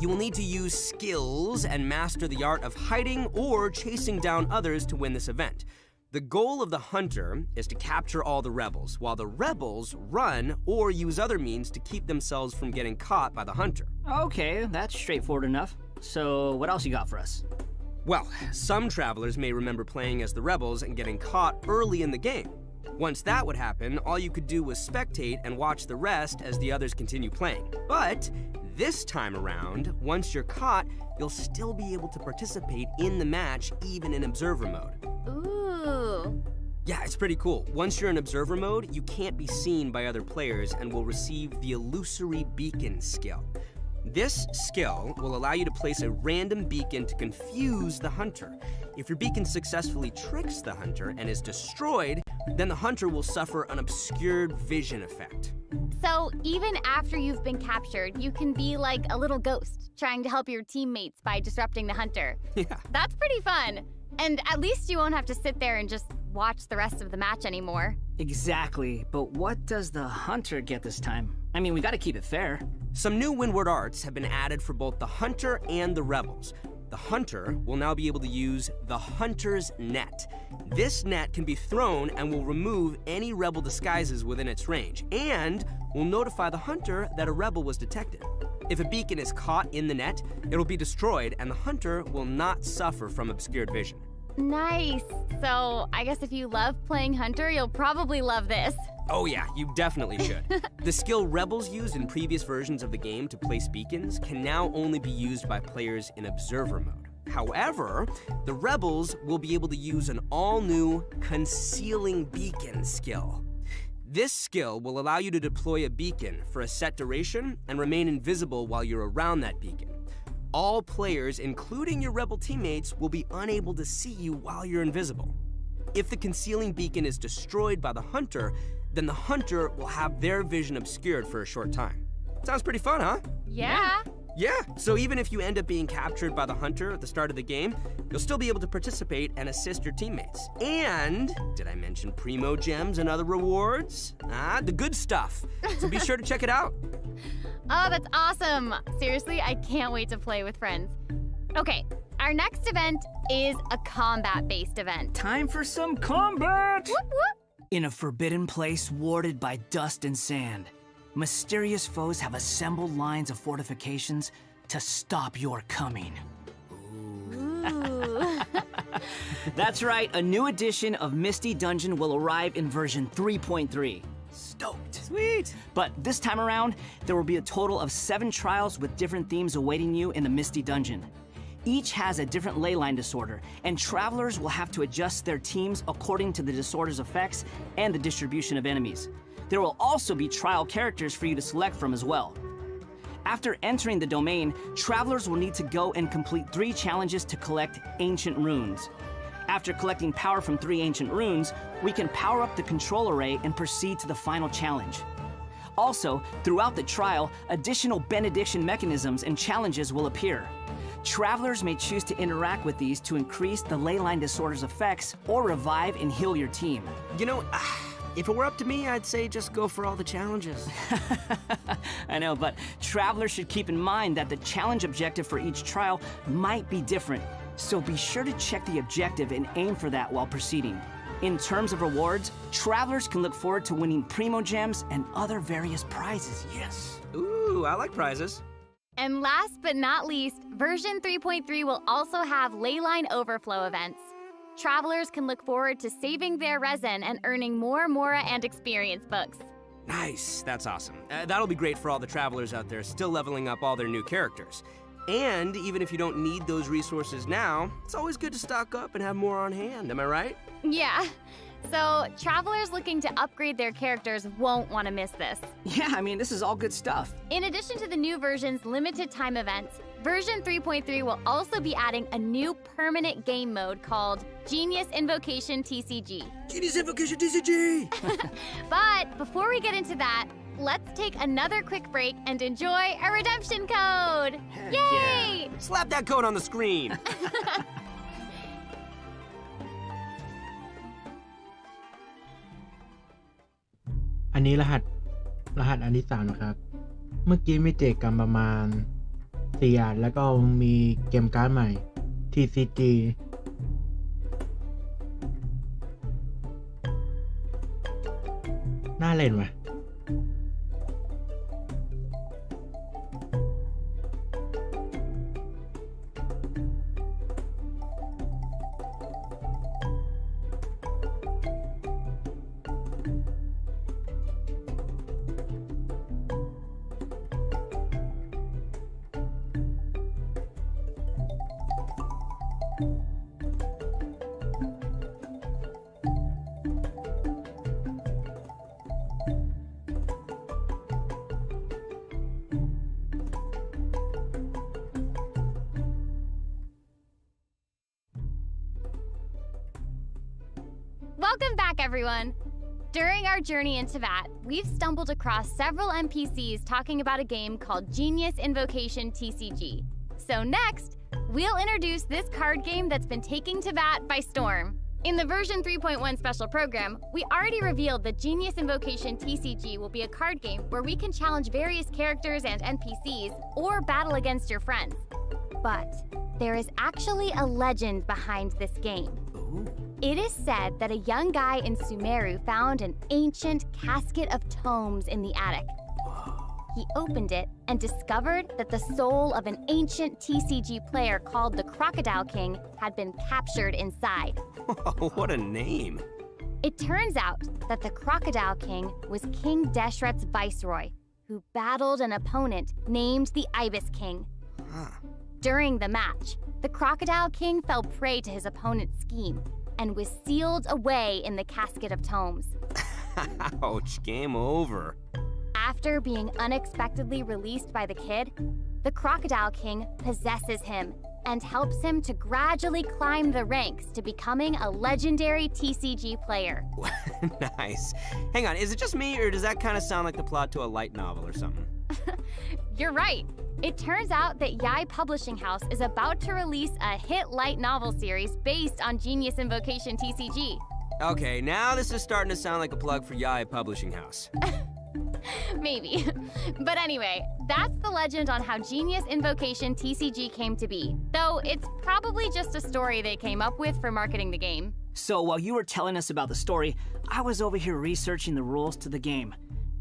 You will need to use skills and master the art of hiding or chasing down others to win this event. The goal of the Hunter is to capture all the Rebels, while the Rebels run or use other means to keep themselves from getting caught by the Hunter. Okay, that's straightforward enough. So what else you got for us? Well, some travelers may remember playing as the Rebels and getting caught early in the game. Once that would happen, all you could do was spectate and watch the rest as the others continue playing. But this time around, once you're caught, you'll still be able to participate in the match even in observer mode. Ooh. Yeah, it's pretty cool. Once you're in observer mode, you can't be seen by other players and will receive the illusory beacon skill. This skill will allow you to place a random beacon to confuse the Hunter. If your beacon successfully tricks the Hunter and is destroyed, then the Hunter will suffer an obscured vision effect. So even after you've been captured, you can be like a little ghost, trying to help your teammates by disrupting the Hunter. Yeah. That's pretty fun. And at least you won't have to sit there and just watch the rest of the match anymore. Exactly, but what does the Hunter get this time? I mean, we gotta keep it fair. Some new windward arts have been added for both the Hunter and the Rebels. The Hunter will now be able to use the Hunter's Net. This net can be thrown and will remove any Rebel disguises within its range, and will notify the Hunter that a Rebel was detected. If a beacon is caught in the net, it'll be destroyed and the Hunter will not suffer from obscured vision. Nice. So I guess if you love playing Hunter, you'll probably love this. Oh yeah, you definitely should. The skill Rebels used in previous versions of the game to place beacons can now only be used by players in observer mode. However, the Rebels will be able to use an all-new concealing beacon skill. This skill will allow you to deploy a beacon for a set duration and remain invisible while you're around that beacon. All players, including your Rebel teammates, will be unable to see you while you're invisible. If the concealing beacon is destroyed by the Hunter, then the Hunter will have their vision obscured for a short time. Sounds pretty fun, huh? Yeah. Yeah, so even if you end up being captured by the Hunter at the start of the game, you'll still be able to participate and assist your teammates. And, did I mention Primo Gems and other rewards? The good stuff. So be sure to check it out. Oh, that's awesome. Seriously, I can't wait to play with friends. Okay, our next event is a combat-based event. Time for some combat! Whoop, whoop. In a forbidden place warded by dust and sand, mysterious foes have assembled lines of fortifications to stop your coming. Ooh. That's right, a new edition of Misty Dungeon will arrive in version 3.3. Stoked. Sweet. But this time around, there will be a total of 7 trials with different themes awaiting you in the Misty Dungeon. Each has a different leyline disorder, and travelers will have to adjust their teams according to the disorder's effects and the distribution of enemies. There will also be trial characters for you to select from as well. After entering the domain, travelers will need to go and complete 3 challenges to collect ancient runes. After collecting power from 3 ancient runes, we can power up the control array and proceed to the final challenge. Also, throughout the trial, additional benediction mechanisms and challenges will appear. Travelers may choose to interact with these to increase the leyline disorder's effects or revive and heal your team. You know, if it were up to me, I'd say just go for all the challenges. I know, but travelers should keep in mind that the challenge objective for each trial might be different, so be sure to check the objective and aim for that while proceeding. In terms of rewards, travelers can look forward to winning Primo Gems and other various prizes. Yes. Ooh, I like prizes. And last but not least, version 3.3 will also have leyline overflow events. Travelers can look forward to saving their resin and earning more Mora and experience books. Nice, that's awesome. That'll be great for all the travelers out there still leveling up all their new characters. And even if you don't need those resources now, it's always good to stock up and have more on hand, am I right? Yeah. So, travelers looking to upgrade their characters won't want to miss this. Yeah, I mean, this is all good stuff. In addition to the new version's limited time events, version 3.3 will also be adding a new permanent game mode called Genius Invocation TCG. Genius Invocation TCG! But before we get into that, let's take another quick break and enjoy a redemption code! Heck Yay! yeah. Slap that code on the screen! อันนี้รหัสอันที่3นะครับ เมื่อกี้มีเจกกันประมาณ4อันแล้วก็มีเกมการ์ดใหม่ TCG น่าเล่นว่ะ Welcome back, everyone! During our journey into VAT, we've stumbled across several NPCs talking about a game called Genius Invocation TCG. So next, we'll introduce this card game that's been taking to VAT by storm. In the version 3.1 special program, we already revealed that Genius Invocation TCG will be a card game where we can challenge various characters and NPCs or battle against your friends. But there is actually a legend behind this game. It is said that a young guy in Sumeru found an ancient casket of tomes in the attic. He opened it and discovered that the soul of an ancient TCG player called the Crocodile King had been captured inside. What a name! It turns out that the Crocodile King was King Deshret's viceroy, who battled an opponent named the Ibis King. During the match, the Crocodile King fell prey to his opponent's scheme and was sealed away in the casket of tomes. Ouch, game over. After being unexpectedly released by the kid, the Crocodile King possesses him and helps him to gradually climb the ranks to becoming a legendary TCG player. Nice. Hang on, is it just me, or does that kind of sound like the plot to a light novel or something? You're right. It turns out that Yai Publishing House is about to release a hit light novel series based on Genius Invocation TCG. Okay, now this is starting to sound like a plug for Yai Publishing House. Maybe. But anyway, that's the legend on how Genius Invocation TCG came to be. Though it's probably just a story they came up with for marketing the game. So while you were telling us about the story, I was over here researching the rules to the game.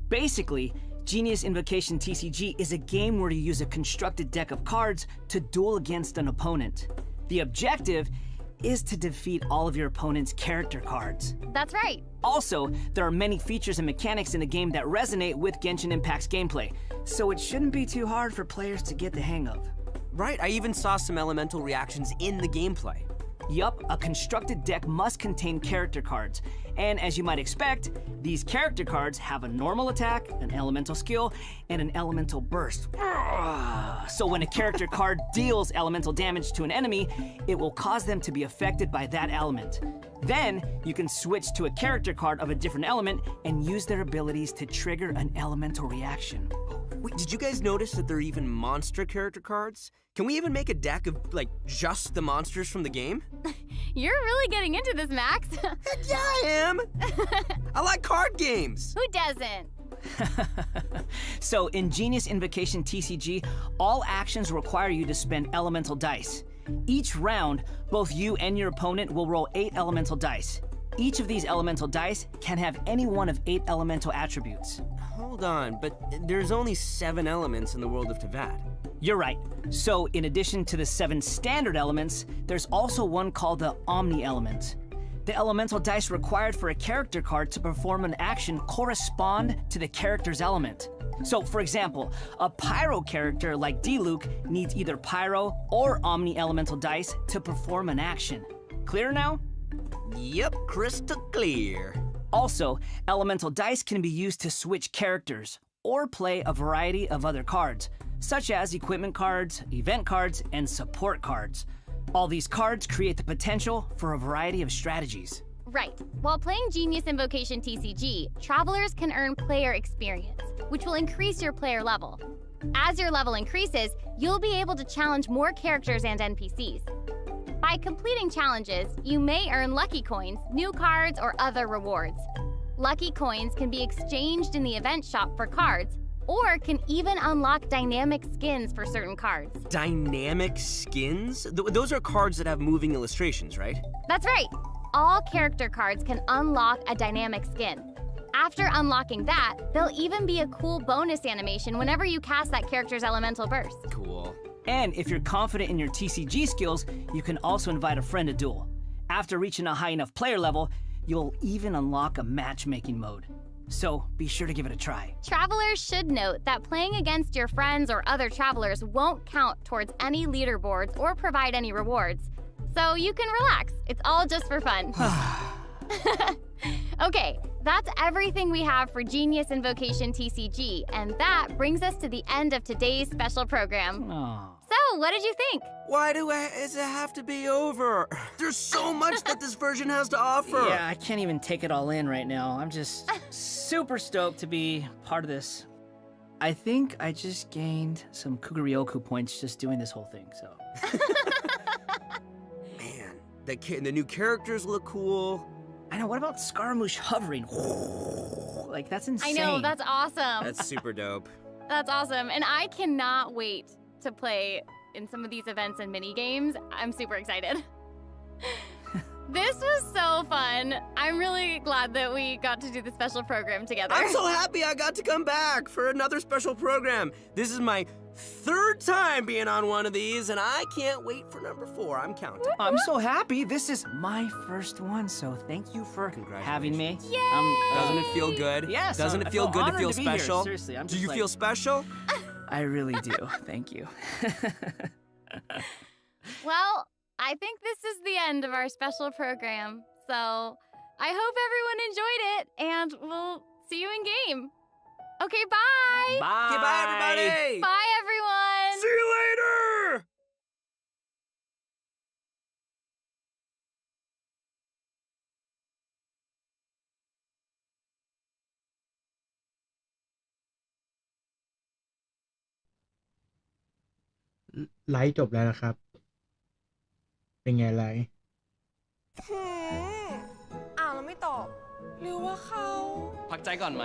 Basically, Genius Invocation TCG is a game where you use a constructed deck of cards to duel against an opponent. The objective is to defeat all of your opponent's character cards. That's right. Also, there are many features and mechanics in the game that resonate with Genshin Impact's gameplay, so it shouldn't be too hard for players to get the hang of. Right, I even saw some elemental reactions in the gameplay. Yup, a constructed deck must contain character cards. And as you might expect, these character cards have a normal attack, an elemental skill, and an elemental burst. So when a character card deals elemental damage to an enemy, it will cause them to be affected by that element. Then, you can switch to a character card of a different element and use their abilities to trigger an elemental reaction. Wait, did you guys notice that there are even monster character cards? Can we even make a deck of, like, just the monsters from the game? You're really getting into this, Max. Heck yeah, I am! I like card games! Who doesn't? So, in Genius Invocation TCG, all actions require you to spend elemental dice. Each round, both you and your opponent will roll 8 elemental dice. Each of these elemental dice can have any one of 8 elemental attributes. Hold on, but there's only 7 elements in the world of Teyvat. You're right. So, in addition to the 7 standard elements, there's also one called the Omni element. The elemental dice required for a character card to perform an action correspond to the character's element. So, for example, a Pyro character like D-Luke needs either Pyro or Omni Elemental dice to perform an action. Clear now? Yep, crystal clear. Also, elemental dice can be used to switch characters or play a variety of other cards, such as equipment cards, event cards, and support cards. All these cards create the potential for a variety of strategies. Right. While playing Genius Invocation TCG, travelers can earn player experience, which will increase your player level. As your level increases, you'll be able to challenge more characters and NPCs. By completing challenges, you may earn lucky coins, new cards, or other rewards. Lucky coins can be exchanged in the event shop for cards, or can even unlock dynamic skins for certain cards. Dynamic skins? Those are cards that have moving illustrations, right? That's right. All character cards can unlock a dynamic skin. After unlocking that, there'll even be a cool bonus animation whenever you cast that character's elemental burst. Cool. And if you're confident in your TCG skills, you can also invite a friend to duel. After reaching a high enough player level, you'll even unlock a matchmaking mode. So be sure to give it a try. Travelers should note that playing against your friends or other travelers won't count towards any leaderboards or provide any rewards. So you can relax. It's all just for fun. Okay, that's everything we have for Genius Invocation TCG, and that brings us to the end of today's special program. Oh. So, what did you think? Why does it have to be over? There's so much that this version has to offer. Yeah, I can't even take it all in right now. I'm just super stoked to be part of this. I think I just gained some Kuguryoku points just doing this whole thing, so. Man, the new characters look cool. I know, what about Scaramouche hovering? Like, that's insane. I know, that's awesome. That's super dope. That's awesome, and I cannot wait to play in some of these events and mini games. I'm super excited. This was so fun. I'm really glad that we got to do the special program together. I'm so happy I got to come back for another special program. This is my third time being on one of these, and I can't wait for number 4. I'm counting. I'm so happy. This is my first one, so thank you for having me. Yay! Doesn't it feel good? Yes. Doesn't it feel good to feel special? Seriously, I'm Do just you like, feel special? I really do. Thank you. Well, I think this is the end of our special program. So I hope everyone enjoyed it, and we'll see you in game. Okay, bye. Bye. Okay, bye, everybody. Bye, everyone. See you later.ไลฟ์จบแล้วนะครับ เป็นไงไลฟ์ อ่านแล้วไม่ตอบ หรือว่าเขา พักใจก่อนไหม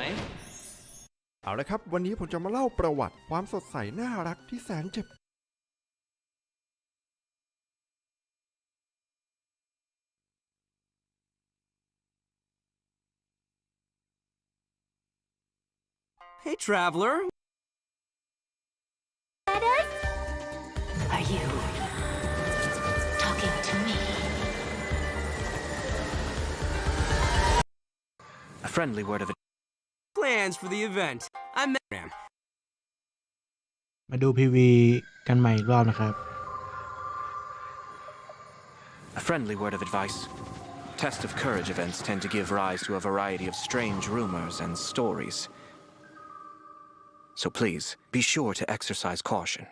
เอาละครับวันนี้ผมจะมาเล่าประวัติความสดใสน่ารักที่แสนเจ็บ Hey, traveler. Are you talking to me? A friendly word of Plans for the event. I'm มาดู PV กันใหม่อีกรอบนะครับ A friendly word of advice. Test of Courage events tend to give rise to a variety of strange rumors and stories. So please, be sure to exercise caution.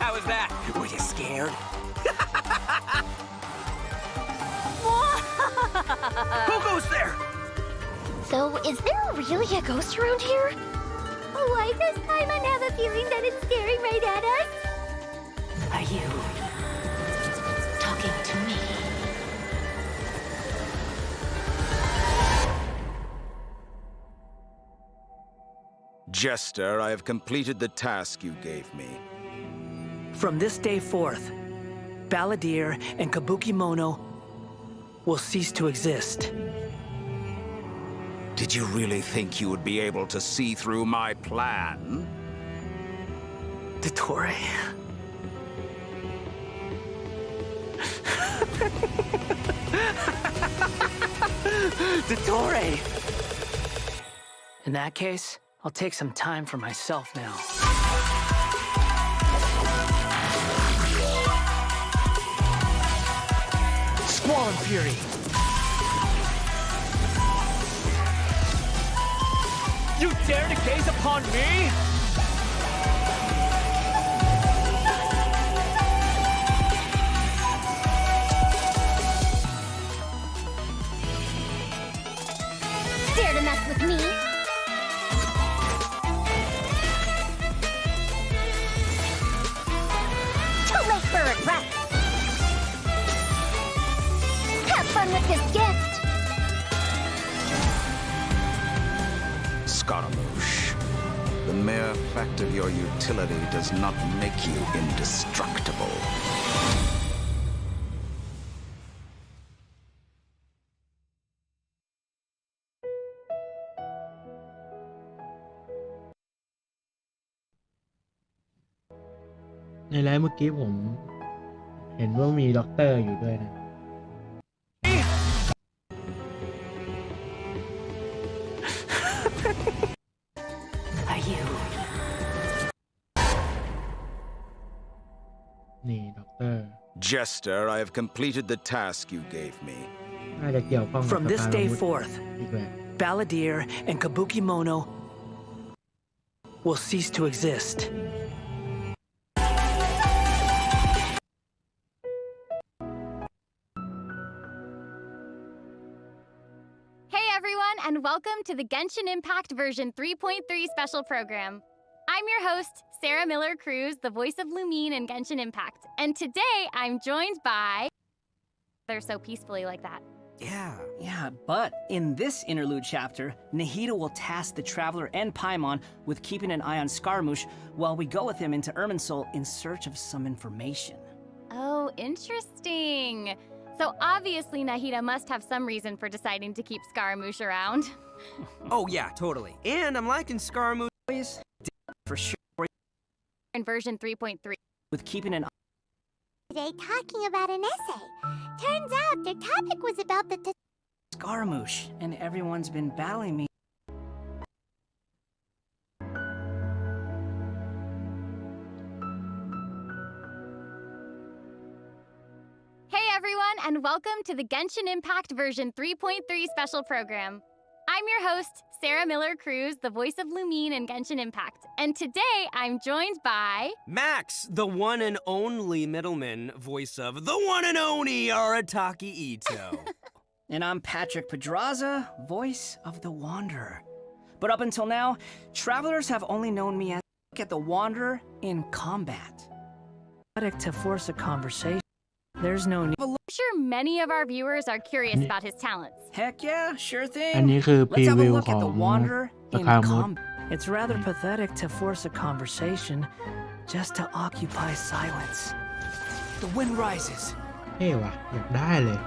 How was that? Were you scared? Who goes there? So, is there really a ghost around here? Why does Paimon have a feeling that it's staring right at us? Are you talking to me? Jester, I have completed the task you gave me. From this day forth, Balladeer and Kabukimono will cease to exist. Did you really think you would be able to see through my plan? Dottore. Dottore! In that case, I'll take some time for myself now. Squall and Fury! You dare to gaze upon me? Dare to mess with me? Too late for regret. Have fun with this gift. Scaramouche, the mere fact of your utility does not make you indestructible. ในไลฟ์เมื่อกี้ผมเห็นว่ามีด็อกเตอร์อยู่ด้วยนะ Are you? นี่ด็อกเตอร์ Jester, I have completed the task you gave me. น่าจะเกี่ยวข้องกับ From this สภา day อาวุธ forth, อีกแล้ว Balladeer and Kabukimono will cease to exist. Hey everyone, and welcome to the GenshinImpact version 3.3 special program. I'm your host, Sarah Miller-Cruz, the voice of Lumine in GenshinImpact, and today I'm joined by... They're so peacefully like that. Yeah, but in this interlude chapter, Nahida will task the Traveler and Paimon with keeping an eye on Scaramouche while we go with him into Irminsul in search of some information. Oh, interesting. So obviously Nahida must have some reason for deciding to keep Scaramouche around. Oh yeah, totally. And I'm liking Scaramouche for sure. In version 3.3. With keeping an eye Today talking about an essay. Turns out their topic was about the Scaramouche, and everyone's been battling me. Hey everyone, and welcome to the GenshinImpact version 3.3 special program. I'm your host, Sarah Miller-Cruz, the voice of Lumine in GenshinImpact, and today I'm joined by... Max, the one and only middleman, voice of the one and only Arataki Ito. And I'm Patrick Pedraza, voice of the Wanderer. But up until now, travelers have only known me as at the Wanderer in combat. To force a conversation, there's no need. I'm sure many of our viewers are curious about his talents. Heck yeah, sure thing. อันนี้คือพรี Let's have วิ a ว look ขอ at ง the Wanderer รา in คามุด combat. It's rather pathetic to force a conversation just to occupy silence. The wind rises. เท่ว่ะอยากได้เลย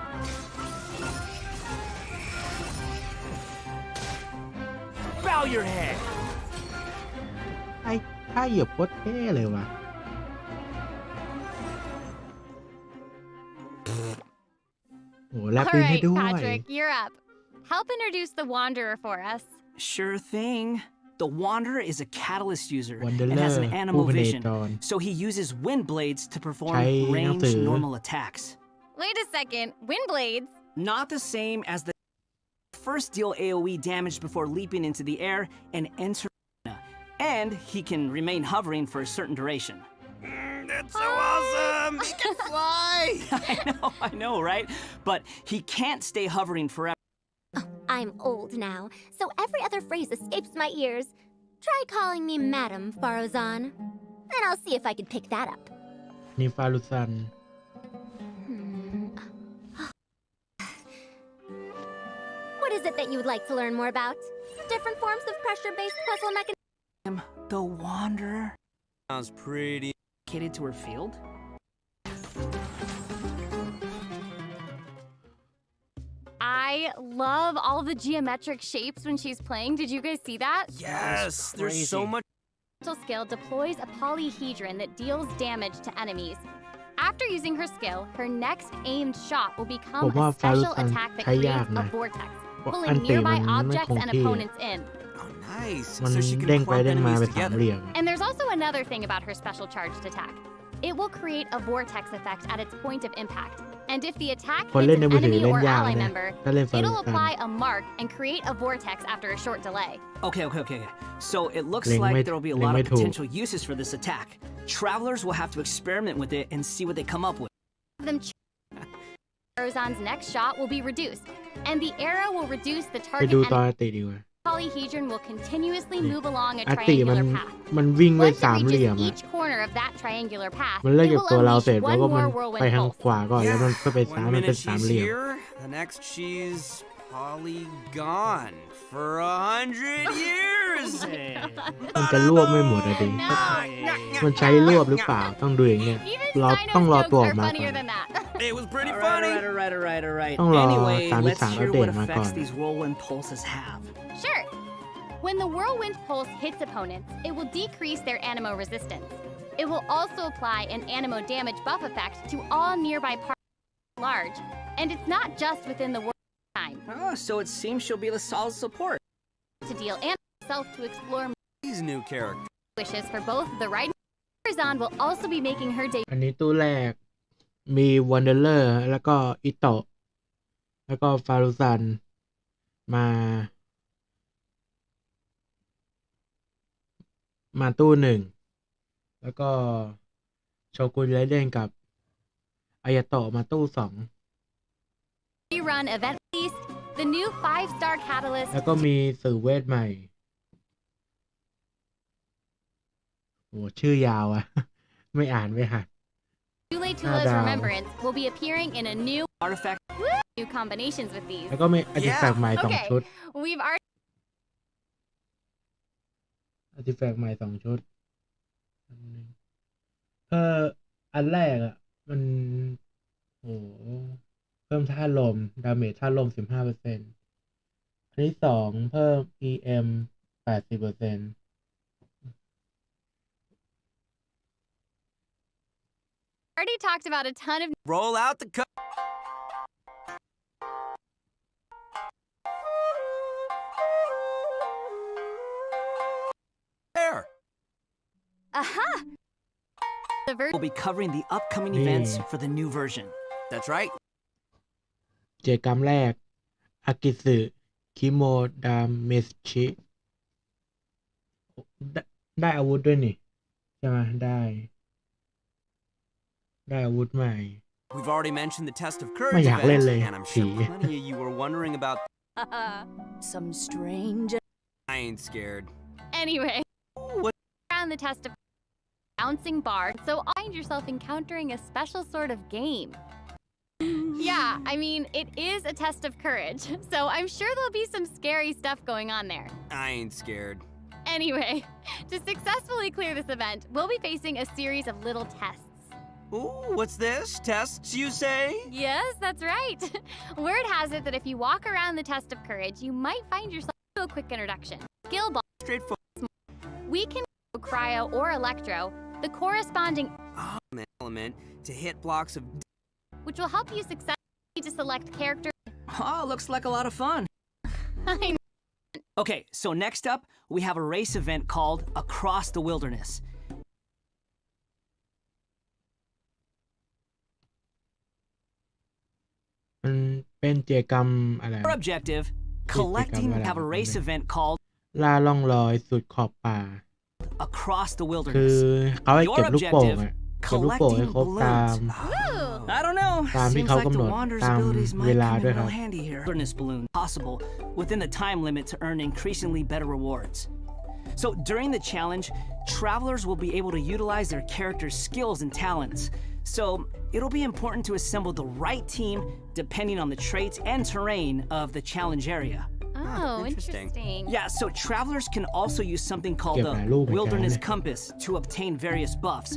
Bow your head. ถ้าเหยียบโคตรเท่เลยว่ะ โอ้แลบ All ลิ้นให้ right, ด้วย Patrick, you're up. Help introduce the Wanderer for us. Sure thing. The Wanderer is a catalyst user and Wanderer, has an animal vision, ผู้พเนจร so he uses wind blades to perform ใช้หนังสื ranged อ normal attacks. Wait a second, wind blades? Not the same as the first deal AoE damage before leaping into the air and enter, and he can remain hovering for a certain duration. That's so awesome! He can fly! I know, right? But he can't stay hovering forever. I'm old now, so every other phrase escapes my ears. Try calling me Madam Farozan, and I'll see if I can pick that up. นี่ฟารุซัน What is it that you would like to learn more about? Different forms of pressure-based puzzle mechanisms? The Wanderer Sounds pretty. catered to her field? I love all the geometric shapes when she's playing. Did you guys see that? Yes, there's so much. Skill deploys a polyhedron that deals damage to enemies. After After using her skill, her next aimed shot will ผม become ว่า a ฟารุ special ซัน attack that ใช้ยาก creates นะ a vortex, เพราะ pulling อันติมัน nearby ไม่ค objects ง and ที่ opponents in. Nice. มัน So she can เด้งไป clump เด้งมา enemies เป็นสาม together. เหลี่ยม And there's also another thing about her special charged attack. It will create a vortex effect at its point of impact. And if the attack คน hits เล่นใน an มือถือ enemy เล่น or ยาก ally นะ member, ถ้าเล่นฟารุ it'll ซัน apply a mark and create a vortex after a short delay. Okay. So it looks เล็ง like ไม่ there will be a เล็ง lot ไม่ of ถูก potential uses for this attack. Travelers will have to experiment with it and see what they come up with. Them Arozon's next shot will be reduced, and the arrow will reduce the ไป target ดูตอน enemy. อันติดีกว่า Polyhedron will continuously move along a อันติมัน triangular path. มันวิ่งไป Once it สามเหลี่ยม reaches อะ each corner of that triangular path, มันเริ่ม it จาก will ตัวเรา unleash เสร็จแล้ว one ก็มัน more ไป whirlwind ทาง pulse. ขวาก่อนแล้วมันก็ไปซ้าย One มันเป็น minute สาม she's เหลี่ยม here, the next she's probably gone for 100 years. มันจะรวบไม่หมดอะดิมันใช้รวบหรือเปล่าต้องดูอย่างเงี้ย Even เรา Steino's ต้องรอ jokes ตัวออ are กมาก่อ funnier น than that. It was pretty All funny. right. ต้องรอ Anyway, 33 let's อัป hear เด what ตมาก่อน effects these whirlwind pulses have. Sure. When the whirlwind pulse hits opponents, it will decrease their animo resistance. It will also apply an animo damage buff effect to all nearby parts large, and it's not just within the whirlwind time. Oh, so it seems she'll be the solid support. To deal animo itself to explore These new characters. wishes for both the right and Arizon will also be making her debut. อันนี้ตู้แรกมีวันเดอร์เลอร์แล้วก็อิโตะแล้วก็ฟารุซันมาตู้หนึ่งแล้วก็โชกุนไรเดนกับอายาโตะมาตู้สอง Rerun event released, the new 5-star catalyst แล้วก็มีสื่อเวทใหม่โหชื่อยาวอะ ไม่อ่านไม่หัด Tule Tula's Remembrance will be appearing in a new artifact. New combinations with these. แล้วก็มีอาร์ติแฟกต์ใหม่สอง Okay, ชุด we've already อาร์ติแฟกต์ใหม่สองชุดอันแรกอ่ะมันโอ้เพิ่มท่าลมดาเมจท่าลม 15% อันที่สองเพิ่ม EM 80% already talked about a ton of Roll out the cut. There. aha. The We'll be covering the upcoming Yeah. events for the new version. That's right. กิจกรรมแรกอากิสึคิโมดาเมชิได้อาวุธด้วยนี่ใช่ไหมได้อาวุธใหม่ We've already mentioned the test of ไม่ courage อยากเล่น event, เลย and I'm sure ผี plenty of you were wondering about. Some strange. I ain't scared. Anyway, What? around the test of bouncing bar, so find yourself encountering a special sort of game. Yeah, I mean, it is a test of courage, so I'm sure there'll be some scary stuff going on there. I ain't scared. Anyway, to successfully clear this event, we'll be facing a series of little tests. Ooh, what's this? Tests, you say? Yes, that's right. Word has it that if you walk around the test of courage, you might find yourself a quick introduction. Skill ball. Straightforward. We can cryo or electro, the corresponding Element to hit blocks of. which will help you successfully to select characters. Oh, looks like a lot of fun. Okay, so next up, we have a race event called Across the Wilderness. มันเป็นกิจกรรมอะไร Our objective, collecting, have a race event called ล่าล่องลอยสุดขอบป่า Across the คือ Wilderness. เขาให้เก็บ Your ลูกโป่ง objective, อะเก็บลูกโป่งให้ collecting ครบตาม balloons. I don't know. ตามที่ Seems เขา like กำหน the ด Wanderer's ตาม abilities เว might ลา come ด้วย in ครับ real handy here. Wilderness balloon possible within the time limit to earn increasingly better rewards. So during the challenge, travelers will be able to utilize their character's skills and talents. So it'll be important to assemble the right team depending on the traits and terrain of the challenge area. Oh, interesting. Yeah, so travelers can also use something called the Wilderness Compass to obtain various buffs,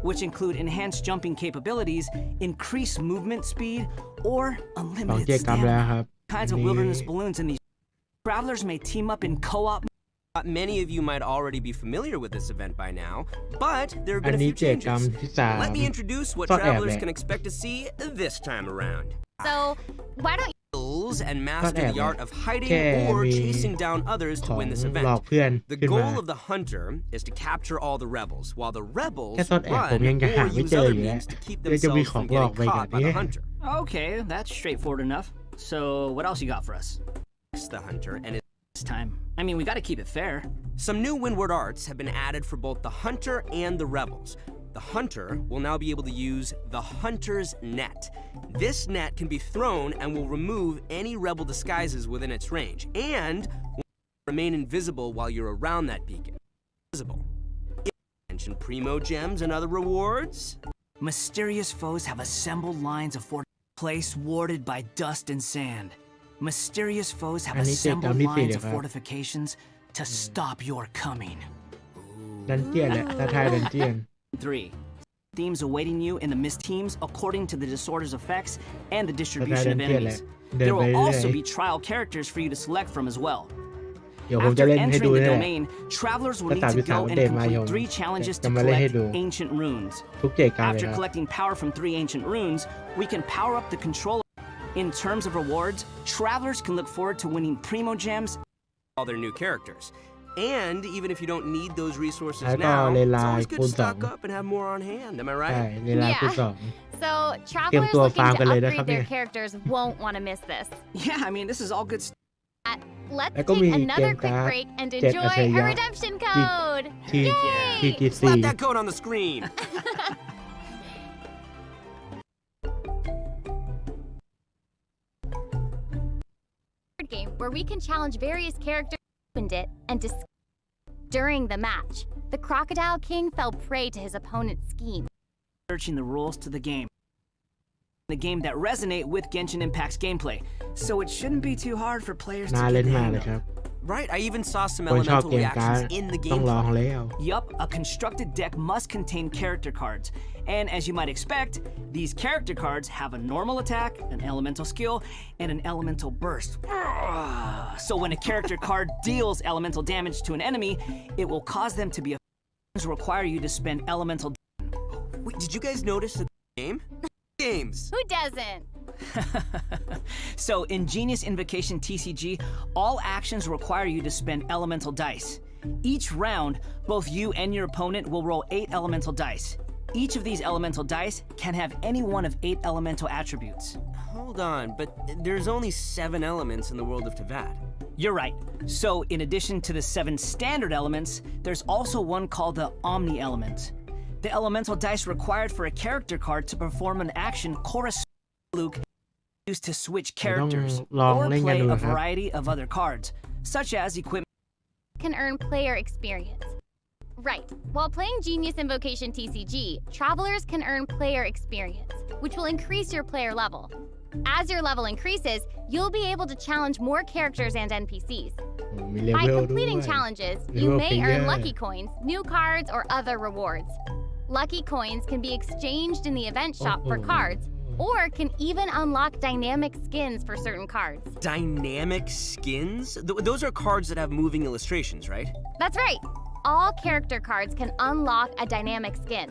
which include enhanced jumping capabilities, increased movement speed, or สอง unlimited กิจกรรมแล้ว stamina. ครับ Kinds of นี่ wilderness balloons in these. Travelers may team up in co-op. Many of you might already be familiar with this event by now, but there have อัน been a นี้ few แจกกรรม changes. ที่สาม Let me introduce what ซ่อนแอบ travelers แหละ can expect to see this time around. So, why don't And master the art of hiding แค่ or มี chasing down others ข to อง win this หลอก event. เพื่อน The ขึ้นมา goal of the hunter is to capture all the rebels, while the rebels แค่ซ่อนแอบผม run ยังจะหา or ไม่ use เจอ other อยู่แล้ว means to keep เลยจะมี themselves ของ from หลอก getting ไปกับ caught by นี้ the hunter. Okay, that's straightforward enough. So, what else you got for us? The hunter and This time. I mean, we gotta keep it fair. some new windward arts have been added for both the hunter and the rebels. The hunter will now be able to use the hunter's net. This net can be thrown and will remove any rebel disguises within its range, and will remain invisible while you're around that beacon. Invisible. Mention primo gems and other rewards. Mysterious foes have assembled lines of place warded by dust and sand. Mysterious foes have อันนี้แจกกรรม assembled ที่สี่ lines เลย of ครับ fortifications to stop your coming. ดันเจียนแหละท้าทายดันเจียน 3. Themes awaiting you in the mist teams according to the disorder's effects and the distribution of enemies. There will also be trial characters for you to select from as well. เดี๋ยวผมจะ After เล่นให้ดู entering the นี่แหละ domain, travelers will ถ้า need to 33 go and เดทมาโย complete ม 3 challenges จะ to มาเล่นให้ collect ดู ancient runes. ทุกเจกการเลย After ครับ collecting power from 3 ancient runes, we can power up the controller. In terms of rewards, travelers can look forward to winning primo gems, All their new characters. And even if you don't need those resources แล้วก็ now, เล it's ลาย always good คู to ณ 2 stock up and have more on hand. Am I ใช่ right? เลลายคูณ Yeah. 2 So, travelersตัว looking ฟาร์ม to กันเลยนะครับ upgrade their เนี่ย characters won't want to miss this. Yeah, I mean, this is all good stuff. Let's แล้วก็มี take เก another ม quick การ์ด break and 7 อัจ enjoy ฉริ a ยะ redemption code. ที่ Yay! ที่กีซี Slap that code on the screen. Game where we can challenge various characters opened it and during the match. The Crocodile King fell prey to his opponent's scheme. Searching the rules to the game that resonate with Genshin Impact's gameplay, so it shouldn't be too hard for players น่า to เล่ get น the มาก hang เลย of. ครับ Right? I even saw some คนชอบ elemental เกมการ์ด reactions in the ต้องลอง game. แล้ว Yup, a constructed deck must contain character cards. And as you might expect, these character cards have a normal attack, an elemental skill, and an elemental burst. So when a character card deals elemental damage to an enemy, it will cause them to be require you to spend elemental. Wait, did you guys notice the game? Games. Who doesn't? So in Genius Invocation TCG, all actions require you to spend elemental dice. Each round, both you and your opponent will roll 8 elemental dice. Each of these elemental dice can have any one of 8 elemental attributes. Hold on, but there's only 7 elements in the world of Teyvat. You're right. So in addition to the 7 standard elements, there's also one called the Omni element. The elemental dice required for a character card to perform an action correspond to Luke used to switch characters or play a variety of other cards, such as equipment. Can earn player experience. Right. While playing Genius Invocation TCG, travelers can earn player experience, which will increase your player level. As your level increases, you'll be able to challenge more characters and NPCs. By completing challenges, you may earn lucky coins, new cards, or other rewards. Lucky coins can be exchanged in the event shop for cards, or can even unlock dynamic skins for certain cards. Dynamic skins? Those are cards that have moving illustrations, right? That's right. All character cards can unlock a dynamic skin.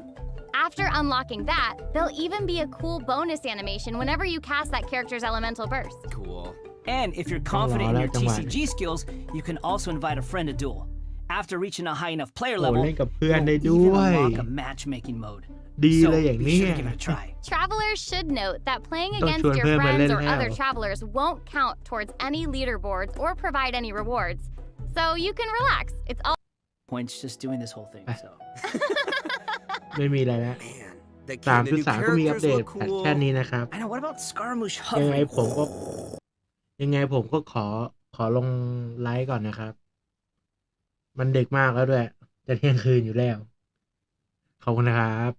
After unlocking that, there'll even be a cool bonus animation whenever you cast that character's elemental burst. Cool. And if you're confident in your TCG skills, you can also invite a friend to duel. After reaching a high enough player level, you'll even unlock a matchmaking mode. ดีเลยอย่าง Be นี้ sure to give it a try. Travelers should note that playing ต้อง against ชวน your เพื่อนมา friends เล่น or แล้ว other travelers won't count towards any leaderboards or provide any rewards. So you can relax. It's all Points just doing this whole thing, so. ไม่มีอะไรแล้ว The 3.3 ก็มีอัป characters เดต look cool. แค่นี้นะครับ I know, what about Scaramouche ยังไง hovering? ผมก็ขอลงไลฟ์ก่อนนะครับ มันดึกมากแล้วด้วย จะเที่ยงคืนอยู่แล้ว ขอบคุณนะครับ